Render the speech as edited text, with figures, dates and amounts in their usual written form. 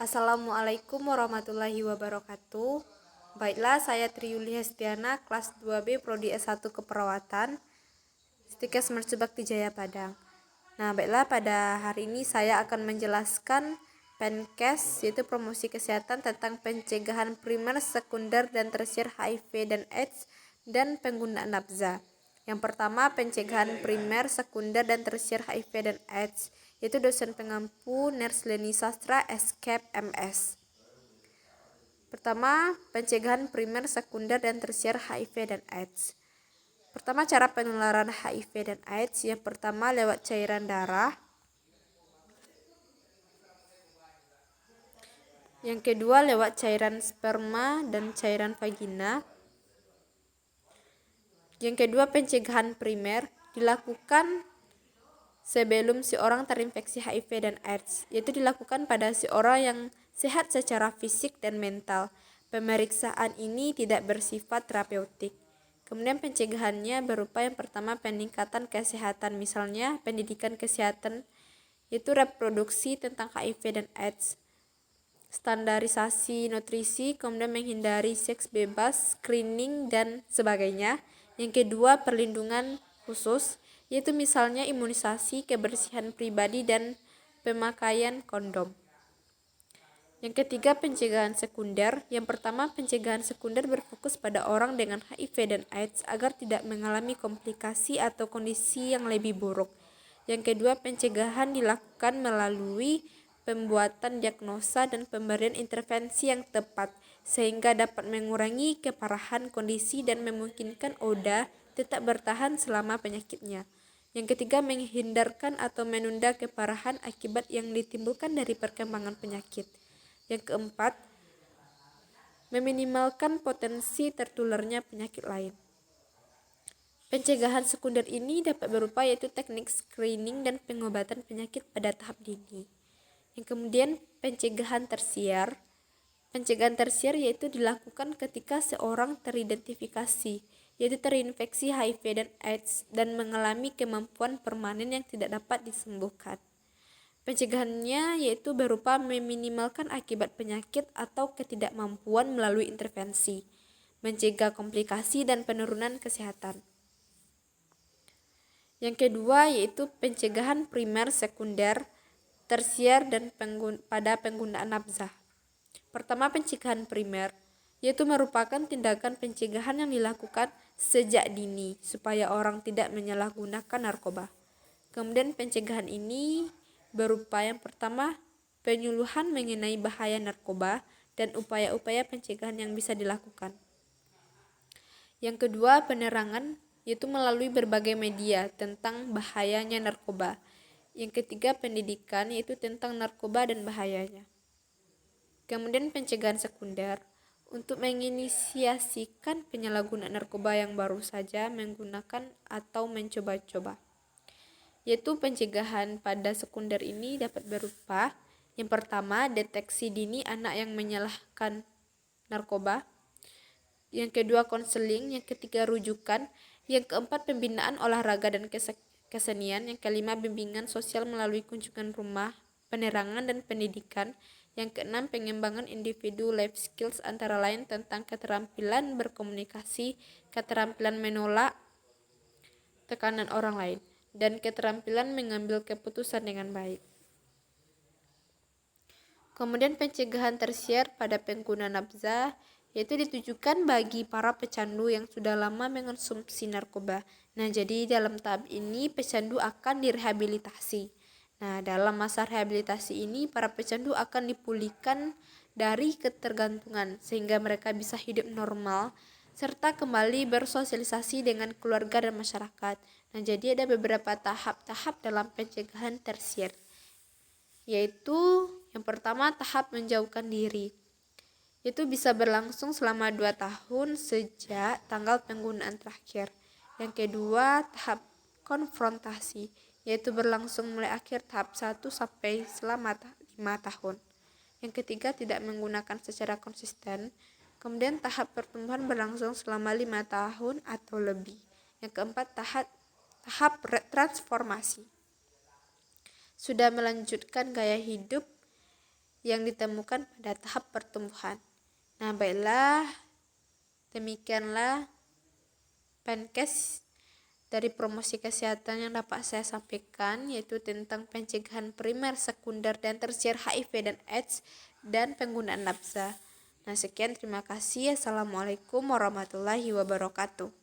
Assalamualaikum warahmatullahi wabarakatuh. Baiklah, saya Triyuli Hestiana, kelas 2B Prodi S1 Keperawatan, Stikes Mercu Bakti Jaya Padang. Nah, baiklah, pada hari ini saya akan menjelaskan PENKES, yaitu promosi kesehatan tentang pencegahan primer, sekunder, dan tersier HIV dan AIDS dan penggunaan nafza. Yang pertama, pencegahan primer, sekunder, dan tersier HIV dan AIDS, yaitu dosen pengampu Ners Leni Sastra, Escape MS. Pertama, pencegahan primer, sekunder, dan tersier HIV dan AIDS. Pertama, cara penularan HIV dan AIDS. Yang pertama, lewat cairan darah. Yang kedua, lewat cairan sperma dan cairan vagina. Yang kedua, pencegahan primer dilakukan sebelum seorang terinfeksi HIV dan AIDS, yaitu dilakukan pada seorang yang sehat secara fisik dan mental. Pemeriksaan ini tidak bersifat terapeutik. Kemudian pencegahannya berupa yang pertama, peningkatan kesehatan, misalnya pendidikan kesehatan, yaitu reproduksi tentang HIV dan AIDS, standarisasi nutrisi, kemudian menghindari seks bebas, screening, dan sebagainya. Yang kedua, perlindungan khusus, yaitu misalnya imunisasi, kebersihan pribadi, dan pemakaian kondom. Yang ketiga, pencegahan sekunder. Yang pertama, pencegahan sekunder berfokus pada orang dengan HIV dan AIDS agar tidak mengalami komplikasi atau kondisi yang lebih buruk. Yang kedua, pencegahan dilakukan melalui pembuatan diagnosa dan pemberian intervensi yang tepat sehingga dapat mengurangi keparahan kondisi dan memungkinkan ODA tetap bertahan selama penyakitnya. Yang ketiga, menghindarkan atau menunda keparahan akibat yang ditimbulkan dari perkembangan penyakit. Yang keempat, meminimalkan potensi tertularnya penyakit lain. Pencegahan sekunder ini dapat berupa yaitu teknik screening dan pengobatan penyakit pada tahap dini. Yang kemudian, pencegahan tersier. Pencegahan tersier yaitu dilakukan ketika seorang teridentifikasi, yaitu terinfeksi HIV dan AIDS dan mengalami kemampuan permanen yang tidak dapat disembuhkan. Pencegahannya yaitu berupa meminimalkan akibat penyakit atau ketidakmampuan melalui intervensi, mencegah komplikasi dan penurunan kesehatan. Yang kedua yaitu pencegahan primer, sekunder, tersier, dan pada penggunaan nafza. Pertama, pencegahan primer, yaitu merupakan tindakan pencegahan yang dilakukan sejak dini supaya orang tidak menyalahgunakan narkoba. Kemudian pencegahan ini berupa yang pertama, penyuluhan mengenai bahaya narkoba dan upaya-upaya pencegahan yang bisa dilakukan. Yang kedua, penerangan, yaitu melalui berbagai media tentang bahayanya narkoba. Yang ketiga, pendidikan, yaitu tentang narkoba dan bahayanya. Kemudian pencegahan sekunder, untuk menginisiasikan penyalahgunaan narkoba yang baru saja menggunakan atau mencoba-coba. Yaitu pencegahan pada sekunder ini dapat berupa yang pertama, deteksi dini anak yang menyalahkan narkoba. Yang kedua, konseling. Yang ketiga, rujukan. Yang keempat, pembinaan olahraga dan kesenian. Yang kelima, bimbingan sosial melalui kunjungan rumah, penerangan, dan pendidikan. Yang keenam, pengembangan individu life skills antara lain tentang keterampilan berkomunikasi, keterampilan menolak tekanan orang lain, dan keterampilan mengambil keputusan dengan baik. Kemudian pencegahan tersier pada pengguna nafza, yaitu ditujukan bagi para pecandu yang sudah lama mengonsumsi narkoba. Nah, jadi dalam tahap ini pecandu akan direhabilitasi. Nah, dalam masa rehabilitasi ini para pecandu akan dipulihkan dari ketergantungan sehingga mereka bisa hidup normal serta kembali bersosialisasi dengan keluarga dan masyarakat. Nah, jadi ada beberapa tahap-tahap dalam pencegahan tersier, yaitu yang pertama, tahap menjauhkan diri. Itu bisa berlangsung selama 2 tahun sejak tanggal penggunaan terakhir. Yang kedua, tahap konfrontasi, yaitu berlangsung mulai akhir tahap 1 sampai selama 5 tahun. Yang ketiga, tidak menggunakan secara konsisten. Kemudian tahap pertumbuhan berlangsung selama 5 tahun atau lebih. Yang keempat, tahap transformasi. Sudah melanjutkan gaya hidup yang ditemukan pada tahap pertumbuhan. Nah, baiklah, demikianlah Penkes dari promosi kesehatan yang dapat saya sampaikan, yaitu tentang pencegahan primer, sekunder, dan tersier HIV dan AIDS dan penggunaan nafsa. Nah, sekian, terima kasih. Assalamualaikum warahmatullahi wabarakatuh.